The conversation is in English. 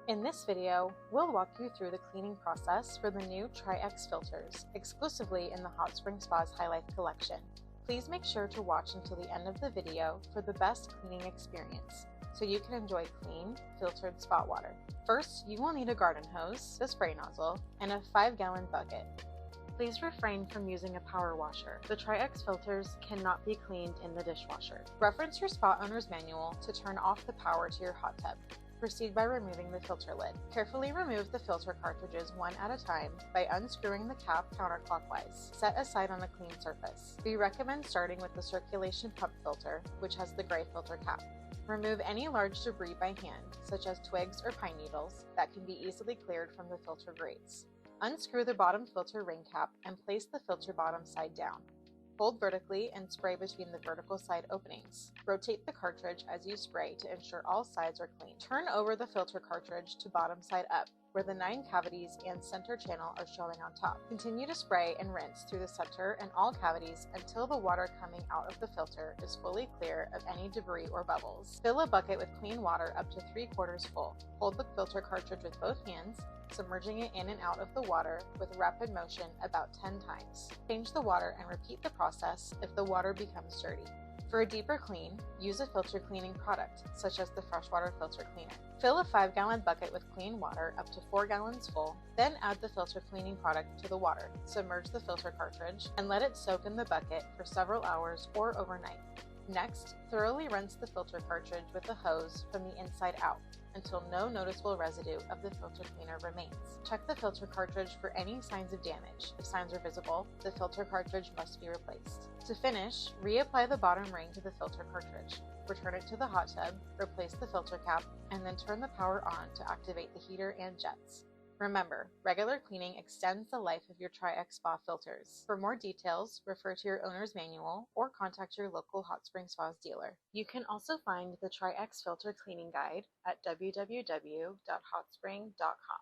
In this video, we'll walk you through the cleaning process for the new Tri-X filters, exclusively in the Hot Spring Spa's High Life collection. Please make sure to watch until the end of the video for the best cleaning experience, so you can enjoy clean, filtered spa water. First, you will need a garden hose, a spray nozzle, and a 5-gallon bucket. Please refrain from using a power washer. The Tri-X filters cannot be cleaned in the dishwasher. Reference your spa owner's manual to turn off the power to your hot tub. Proceed by removing the filter lid. Carefully remove the filter cartridges one at a time by unscrewing the cap counterclockwise. Set aside on a clean surface. We recommend starting with the circulation pump filter, which has the gray filter cap. Remove any large debris by hand, such as twigs or pine needles, that can be easily cleared from the filter grates. Unscrew the bottom filter ring cap and place the filter bottom side down. Hold vertically and spray between the vertical side openings. Rotate the cartridge as you spray to ensure all sides are clean. Turn over the filter cartridge to bottom side up, where the 9 cavities and center channel are showing on top. Continue to spray and rinse through the center and all cavities until the water coming out of the filter is fully clear of any debris or bubbles. Fill a bucket with clean water up to 3/4 full. Hold the filter cartridge with both hands, submerging it in and out of the water with rapid motion about 10 times. Change the water and repeat the process if the water becomes dirty. For a deeper clean, use a filter cleaning product, such as the freshwater filter cleaner. Fill a 5-gallon bucket with clean water up to 4 gallons full, then add the filter cleaning product to the water. Submerge the filter cartridge and let it soak in the bucket for several hours or overnight. Next, thoroughly rinse the filter cartridge with a hose from the inside out until no noticeable residue of the filter cleaner remains. Check the filter cartridge for any signs of damage. If signs are visible, the filter cartridge must be replaced. To finish, reapply the bottom ring to the filter cartridge. Return it to the hot tub, replace the filter cap, and then turn the power on to activate the heater and jets. Remember, regular cleaning extends the life of your Tri-X Spa filters. For more details, refer to your owner's manual or contact your local Hot Spring Spas dealer. You can also find the Tri-X Filter Cleaning Guide at www.hotspring.com.